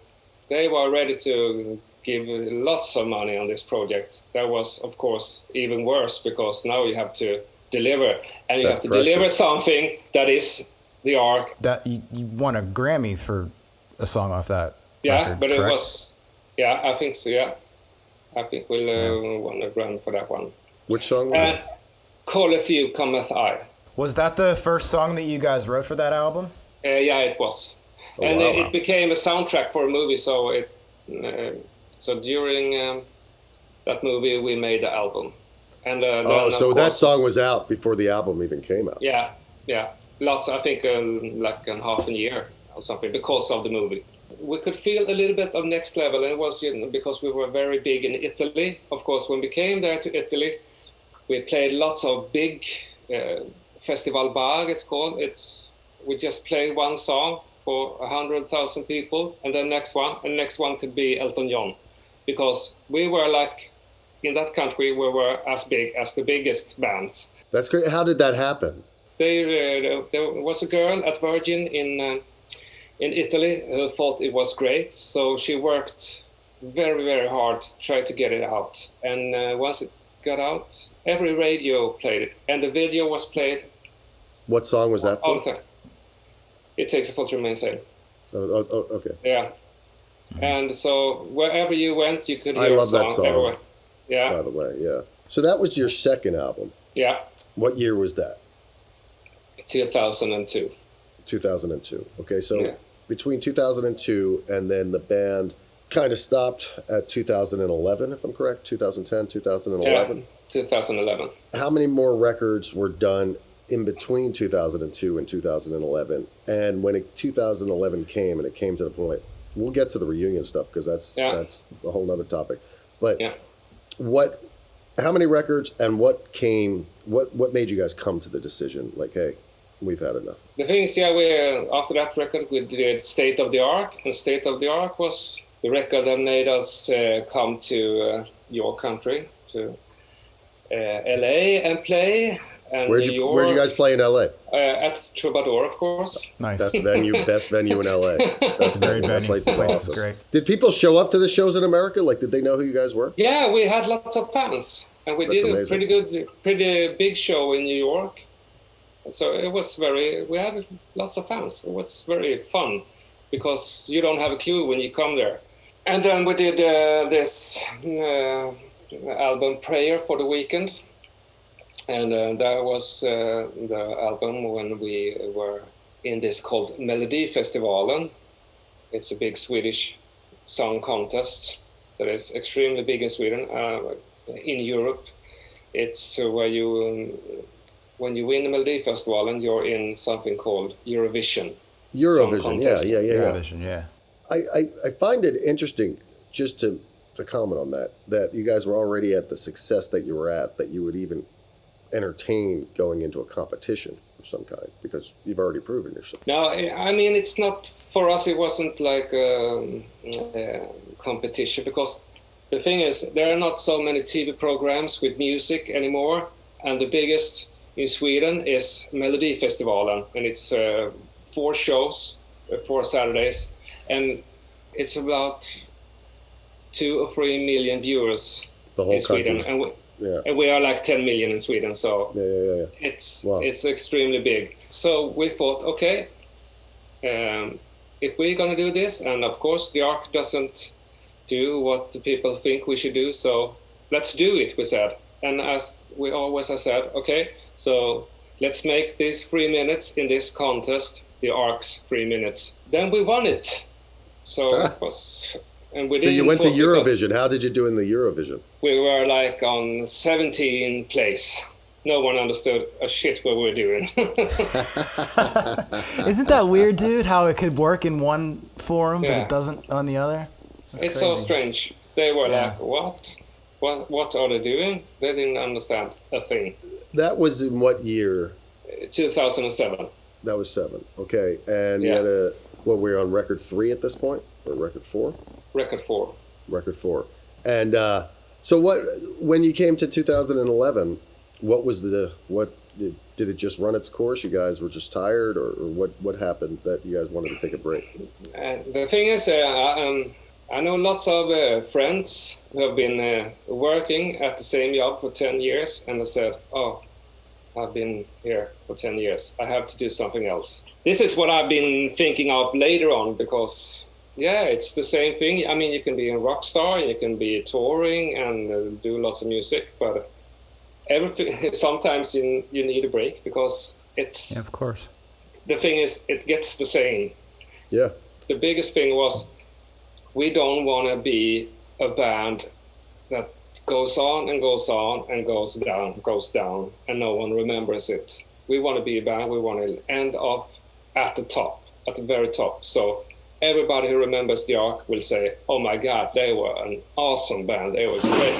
they were ready to give lots of money on this project. That was, of course, even worse, because now you have to deliver, and you have to deliver something that is the Ark. That you won a Grammy for a song off that record, but correct? It was, I think so, yeah. I think we'll won a Grammy for that one. Which song was this? Calleth You, Cometh I. Was that the first song that you guys wrote for that album? Yeah, it was. Oh, and wow. it became a soundtrack for a movie, so so during that movie we made the album. And so that song was out before the album even came out. Yeah. Lots, I think, like half a year or something, because of the movie. We could feel a little bit of next level, and it was because we were very big in Italy. Of course, when we came there to Italy, we played lots of big festival bar, it's called. We just played one song for 100,000 people, and the next one could be Elton John, because we were like, in that country, we were as big as the biggest bands. That's great. How did that happen? There was a girl at Virgin in Italy who thought it was great, so she worked very, very hard to try to get it out. And once it got out, every radio played it, and the video was played. What song was that for? All the time. It Takes a Fall to Remain Sane. Oh, okay. Yeah. And so wherever you went, you could hear I love a song that song. everywhere. Yeah. By the way, yeah. So that was your second album. Yeah. What year was that? 2002. 2002. Okay, so between 2002 and then the band kind of stopped at 2011, if I'm correct, 2010, 2011? Yeah, 2011. How many more records were done in between 2002 and 2011? And when 2011 came and it came to the point, we'll get to the reunion stuff because that's a whole nother topic. But how many records and what made you guys come to the decision, like, hey, we've had enough? The thing is, after that record, we did State of the Ark, and State of the Ark was the record that made us come to your country, to LA and play. And Where'd you guys play in LA? At Troubadour, of course. Nice. Best venue in LA. That's a great venue. Place is awesome. Great. Did people show up to the shows in America? Like, did they know who you guys were? Yeah, we had lots of fans, and we did a pretty big show in New York. So it was we had lots of fans. It was very fun because you don't have a clue when you come there. And then we did this album Prayer for the Weekend. And that was the album when we were in this called Melodifestivalen. It's a big Swedish song contest that is extremely big in Sweden. In Europe, it's where when you win the Melodifestivalen, you're in something called Eurovision. Eurovision, yeah. Eurovision, yeah. I find it interesting, just to comment on that you guys were already at the success that you were at, that you would even entertain going into a competition of some kind, because you've already proven yourself. No, I mean, it's not, for us, it wasn't like a competition, because the thing is, there are not so many TV programs with music anymore, and the biggest in Sweden is Melodifestivalen, and it's 4 shows, 4 Saturdays, and it's about 2 or 3 million viewers in Sweden, and we are like 10 million in Sweden, so it's extremely big. So we thought, okay, if we're gonna do this, and of course the Ark doesn't do what the people think we should do, so let's do it, we said. And as we always have said, okay, so let's make these 3 minutes in this contest the Ark's 3 minutes. Then we won it. So it was... And so you went to Eurovision. How did you do in the Eurovision? We were like on 17th place. no one understood a shit what we were doing. Isn't that weird, dude? How it could work in one forum, but Yeah. it doesn't on the other? That's It's crazy. so strange. They were Yeah. like, what are they doing? They didn't understand a thing. That was in what year? 2007. That was 7. Okay. And you Yeah. had we're on record 3 at this point? Or record 4? Record 4. Record 4. And so when you came to 2011, what was did it just run its course? You guys were just tired, or what happened that you guys wanted to take a break? The thing is, I know lots of friends who have been working at the same job for 10 years, and they said, oh, I've been here for 10 years. I have to do something else. This is what I've been thinking of later on, because, yeah, it's the same thing. I mean, you can be a rock star, you can be touring and do lots of music, but everything, sometimes you need a break, because it's... Yeah, of course. The thing is, it gets the same. Yeah. The biggest thing was, we don't want to be a band that goes on and goes on and goes down, and no one remembers it. We want to be a band, we want to end off at the top, at the very top. So everybody who remembers the Ark will say, oh my God, they were an awesome band, they were great.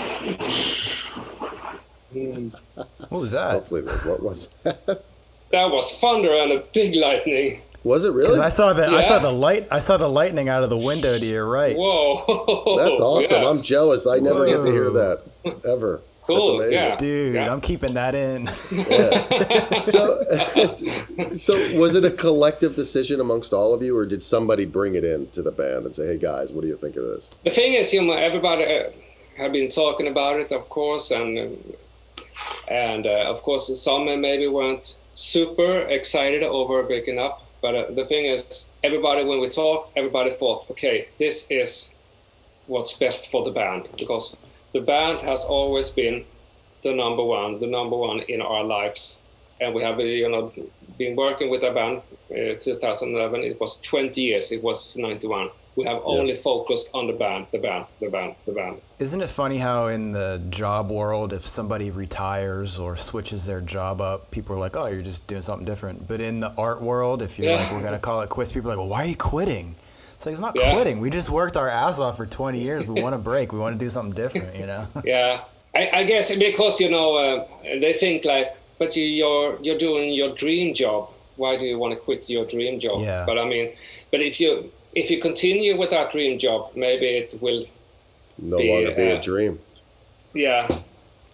What was that? Hopefully, what was that? That was thunder and a big lightning. Was it really? Because I saw the Yeah. I saw the lightning out of the window to your right. Whoa. That's awesome. Yeah. I'm jealous. I never get to hear Whoa. that ever. Cool, That's amazing. yeah. Dude, Yeah. I'm keeping that in. So was it a collective decision amongst all of you, or did somebody bring it in to the band and say, hey guys, what do you think of this? The thing is, everybody have been talking about it, of course, and of course some maybe weren't super excited over breaking up. But the thing is, everybody, when we talked, everybody thought, okay, this is what's best for the band, because the band has always been the number one in our lives. And we have, been working with a band 2011. It was 20 years. It was 91. We have only focused on the band. Isn't it funny how in the job world, if somebody retires or switches their job up, people are like, oh, you're just doing something different. But in the art world, if you're like, we're going to call it quits, people are like, well, why are you quitting? It's like, it's not quitting. We just worked our ass off for 20 years. We want a break. We want to do something different, Yeah. I guess because, they think like, but you're doing your dream job. Why do you want to quit your dream job? Yeah. But if you continue with that dream job, maybe it will No longer be a dream. Yeah,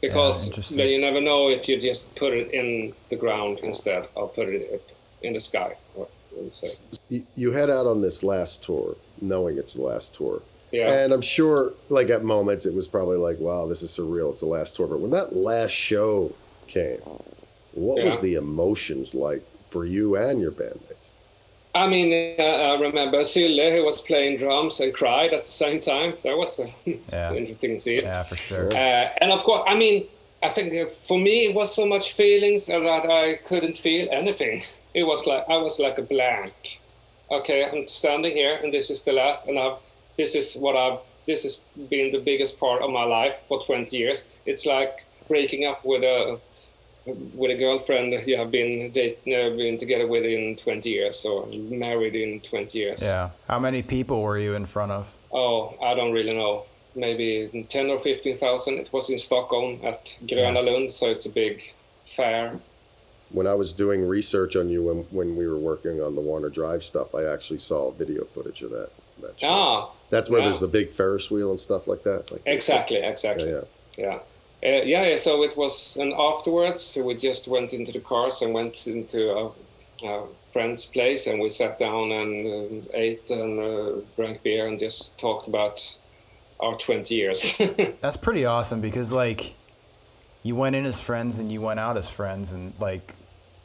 because interesting. then you never know if you just put it in the ground instead of put it in the sky. What would you say? You head out on this last tour, knowing it's the last tour. Yeah. And I'm sure, like, at moments, it was probably like, wow, this is surreal. It's the last tour. But when that last show came, what was the emotions like for you and your bandmates? I mean, I remember Sylle, who was playing drums and cried at the same time. That was interesting to see. Yeah, for sure. And of course, I mean, I think for me, it was so much feelings that I couldn't feel anything. It was like, I was like a blank. Okay, I'm standing here and this is the last, and this has been the biggest part of my life for 20 years. It's like breaking up with a girlfriend you have been together with in 20 years or married in 20 years. Yeah. How many people were you in front of? Oh, I don't really know. Maybe 10 or 15,000. It was in Stockholm at Gröna Lund, so it's a big fair. When I was doing research on you when we were working on the Warner Drive stuff, I actually saw video footage of that show. Ah. That's where there's the big Ferris wheel and stuff like that. Like Exactly. Yeah. So it was, and afterwards we just went into the cars and went into a friend's place, and we sat down and ate and drank beer and just talked about our 20 years. That's pretty awesome because, like, you went in as friends and you went out as friends, and, like,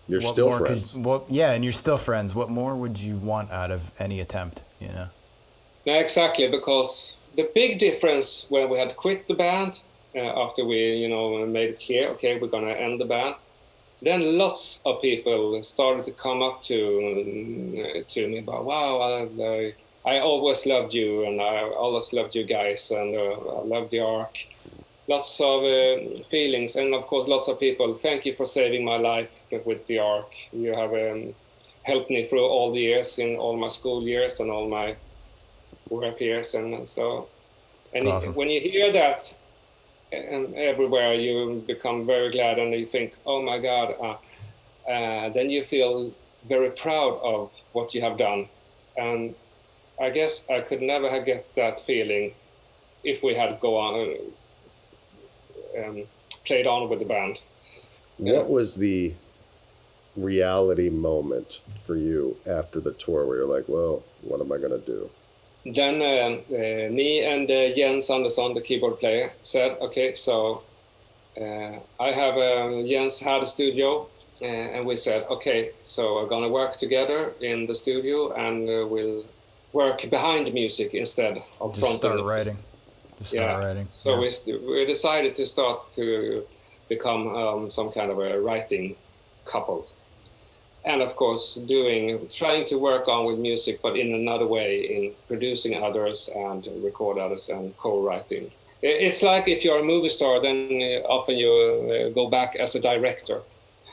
You're still friends. And you're still friends. What more would you want out of any attempt, No, exactly, because the big difference when we had quit the band, after we, made it clear, okay, we're going to end the band, then lots of people started to come up to me about, wow, I always loved you, and I always loved you guys, and I loved the Ark. lots of feelings, and of course lots of people. Thank you for saving my life with the Ark. You have helped me through all the years, in all my school years and all my work years, and so. And awesome. When you hear that, and everywhere, you become very glad, and you think, "Oh my God!" Then you feel very proud of what you have done, and I guess I could never have get that feeling if we had played on with the band. What was the reality moment for you after the tour where you're like, well, what am I going to do? Then me and Jens Andersson, the keyboard player, said, okay, so I have Jens had a studio, and we said, okay, so we're going to work together in the studio, and we'll work behind the music instead of just start writing. So we decided to start to become some kind of a writing couple. And of course, trying to work on with music, but in another way, in producing others and record others and co-writing. It's like if you're a movie star, then often you go back as a director.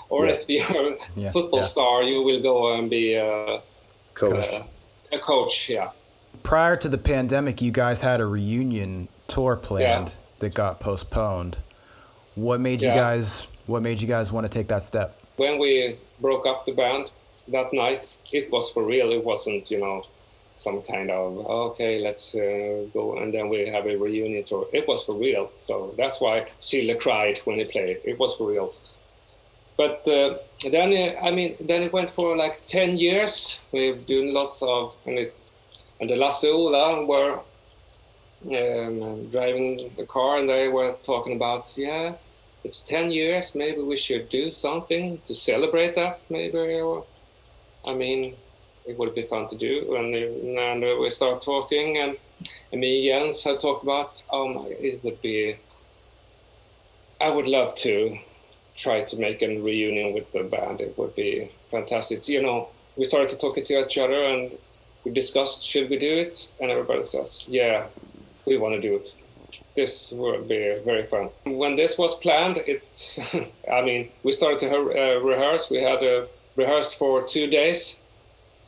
Or if you're a football star, you will go and be a coach, yeah. Prior to the pandemic, you guys had a reunion tour planned that got postponed. What made you guys want to take that step? When we broke up the band that night, it was for real. It wasn't, some kind of, okay, let's go, and then we have a reunion tour. It was for real. So that's why Sille cried when he played. It was for real. But then it went for like 10 years. We've done lots of, and the Lasse Ola were driving the car, and they were talking about, it's 10 years, maybe we should do something to celebrate that, maybe. It would be fun to do. And we start talking, and me and Jens had talked about, I would love to try to make a reunion with the band. It would be fantastic. We started to talk to each other, and we discussed, should we do it? And everybody says, yeah, we want to do it. This would be very fun. When this was planned, we started to rehearse. We had rehearsed for 2 days,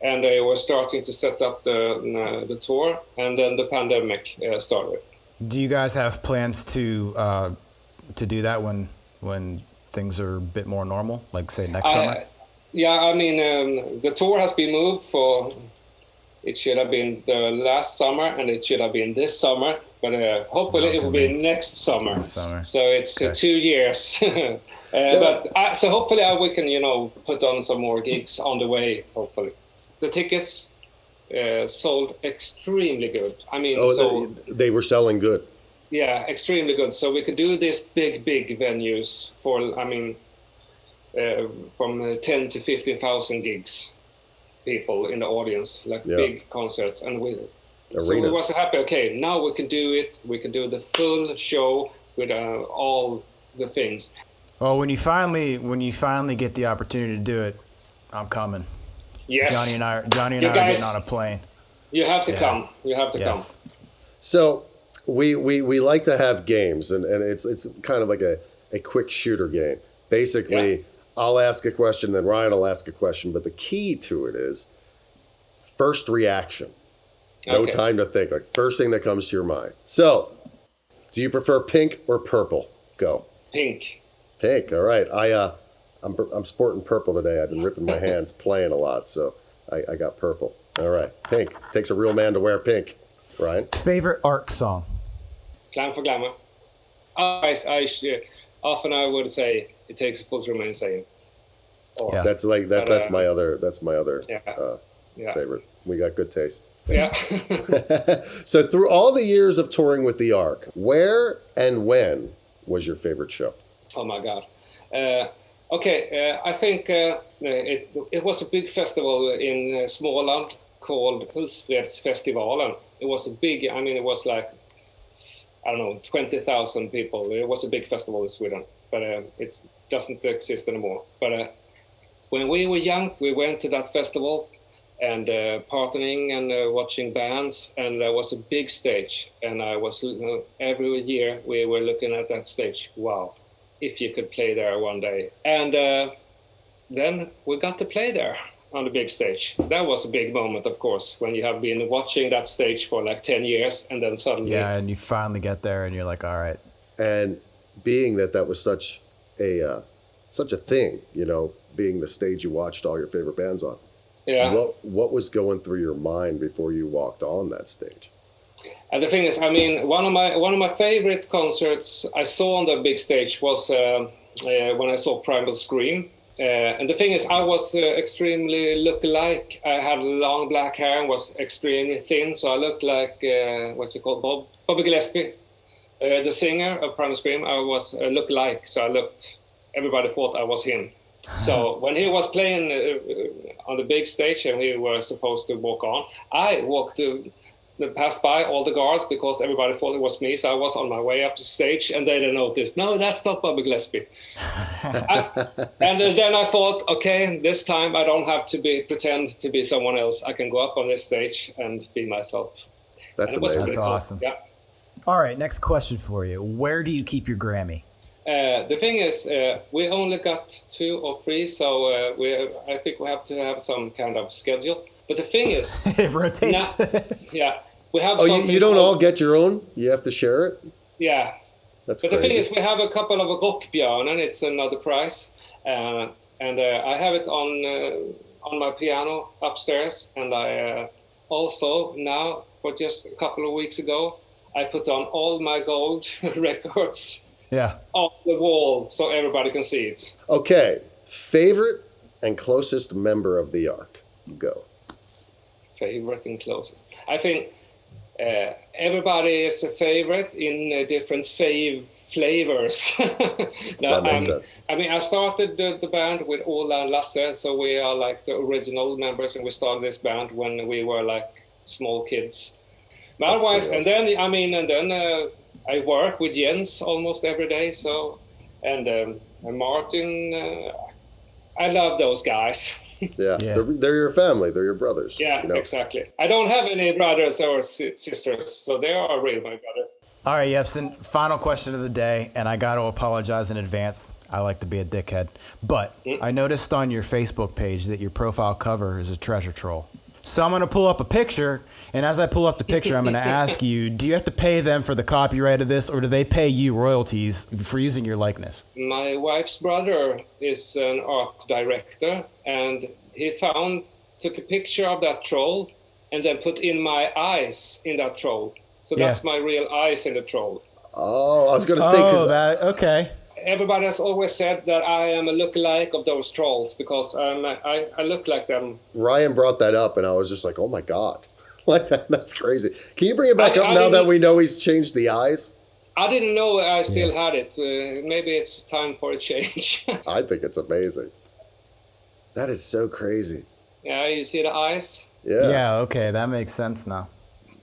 and they were starting to set up the tour, and then the pandemic started. Do you guys have plans to do that when things are a bit more normal, like say next summer? Yeah, the tour has been moved for. It should have been the last summer, and it should have been this summer. But hopefully it will be next summer. So it's 2 years. So hopefully we can, put on some more gigs on the way, hopefully. The tickets sold extremely good. They were selling good. Yeah, extremely good. So we could do these big venues for, from 10 to 15,000 gigs, people in the audience, big concerts. And so we was happy. Okay, now we can do it. We can do the full show with all the things. Well, when you finally get the opportunity to do it, I'm coming. Yes. Jonny and I are getting on a plane. You have to come. You have to come. So we like to have games, and it's kind of like a quick shooter game. Basically, I'll ask a question, then Ryan will ask a question. But the key to it is first reaction. No time to think. Like first thing that comes to your mind. So, do you prefer pink or purple? Go. Pink. Pink. All right. I'm sporting purple today. I've been ripping my hands playing a lot, so I got purple. All right. Pink. Takes a real man to wear pink. Ryan. Favorite Ark song? Climb for Glamour. Often I would say it takes a full to remain sane. That's my other favorite. We got good taste. Yeah. So through all the years of touring with the Ark, where and when was your favorite show? Oh my God. I think it was a big festival in Småland called Hultsfredsfestivalen. It was a big, it was like, 20,000 people. It was a big festival in Sweden, but it doesn't exist anymore. But when we were young, we went to that festival, and partnering and watching bands, and there was a big stage, and I was every year we were looking at that stage. Wow, if you could play there one day. And then we got to play there on the big stage. That was a big moment, of course, when you have been watching that stage for like 10 years, and then suddenly... Yeah, and you finally get there, and you're like, all right. And being that was such a thing, you know, being the stage you watched all your favorite bands on. Yeah. What was going through your mind before you walked on that stage? And the thing is, I mean, one of my favorite concerts I saw on the big stage was when I saw Primal Scream. And the thing is, I was extremely look-alike. I had long black hair and was extremely thin, so I looked like Bobby Gillespie, the singer of Primal Scream. I was look-alike, so everybody thought I was him. So when he was playing on the big stage and we were supposed to walk on, I passed by all the guards because everybody thought it was me. So I was on my way up the stage, and they noticed, no, that's not Bobby Gillespie. And then I thought, okay, this time I don't have to pretend to be someone else. I can go up on this stage and be myself. That's amazing. That's awesome. Yeah. All right, next question for you. Where do you keep your Grammy? The thing is, we only got 2 or 3, so I think we have to have some kind of schedule. But the thing is... It rotates. Yeah. We have you don't all get your own? You have to share it? Yeah. That's but crazy. The thing is, we have a couple of Rockbjörnen, it's another prize. And I have it on my piano upstairs. And I also now, for just a couple of weeks ago, I put on all my gold records on the wall so everybody can see it. Okay. Favorite and closest member of the Ark? Go. Favorite and closest. I think everybody is a favorite in different flavors. That makes sense. I mean, I started the band with Ola and Lasse, so we are like the original members, and we started this band when we were like small kids. But otherwise, and then I work with Jens almost every day. So, and Martin, I love those guys. Yeah. They're your family. They're your brothers. Yeah, you know? Exactly. I don't have any brothers or sisters, so they are really my brothers. All right, Jepson, final question of the day, and I got to apologize in advance. I like to be a dickhead. But I noticed on your Facebook page that your profile cover is a treasure troll. So I'm going to pull up a picture, and as I pull up the picture, I'm going to ask you, do you have to pay them for the copyright of this, or do they pay you royalties for using your likeness? My wife's brother is an art director, and he took a picture of that troll and then put in my eyes in that troll. So that's my real eyes in the troll. Oh, I was going to say... okay. Everybody has always said that I am a lookalike of those trolls because I look like them. Ryan brought that up, and I was just like, oh, my God. Like that's crazy. Can you bring it back up now that we know he's changed the eyes? I didn't know I still had it. Maybe it's time for a change. I think it's amazing. That is so crazy. Yeah, you see the eyes? Yeah. Yeah, okay, that makes sense now.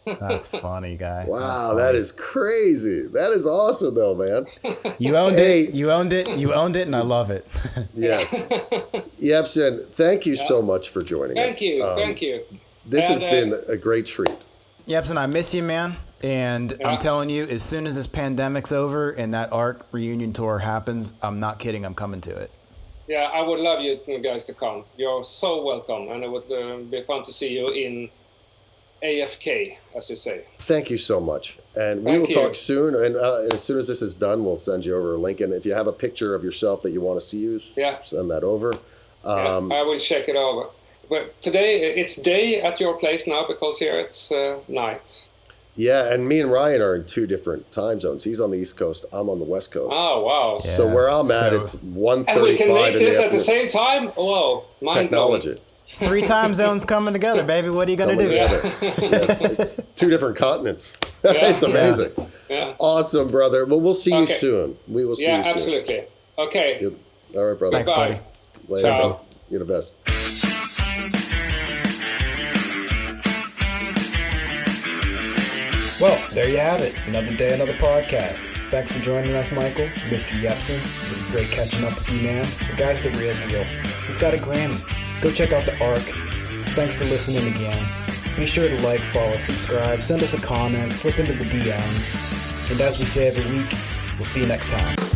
That's funny, guy. Wow, that is crazy. That is awesome, though, man. You owned it. You owned it. You owned it, and I love it. Yes. Jepson, thank you so much for joining us. Thank you. This has been a great treat. Jepson, I miss you, man. And I'm telling you, as soon as this pandemic's over and that ARC reunion tour happens, I'm not kidding, I'm coming to it. Yeah, I would love you guys to come. You're so welcome, and it would be fun to see you in AFK, as you say. Thank you so much. And we will talk soon. And as soon as this is done, we'll send you over a link. And if you have a picture of yourself that you want us to use, send that over. I will check it over. But today, it's day at your place now because here it's night. Yeah, and me and Ryan are in 2 different time zones. He's on the East Coast. I'm on the West Coast. Oh, wow. Yeah. So where I'm at, it's 1:35 and we can make this at the same time? Whoa. Technology. 3 time zones coming together, baby. What are you going to do? Yeah. 2 different continents. It's amazing. Yeah. Awesome, brother. Well, we'll see you soon. We will see you soon. Yeah, absolutely. Okay. All right, brother. Thanks, buddy. Later. Ciao. You're the best. Well, there you have it. Another day, another podcast. Thanks for joining us, Michael, Mr. Jepson. It was great catching up with you, man. The guy's the real deal. He's got a Grammy. Go check out the ARC. Thanks for listening again. Be sure to like, follow, subscribe, send us a comment, slip into the DMs. And as we say every week, we'll see you next time.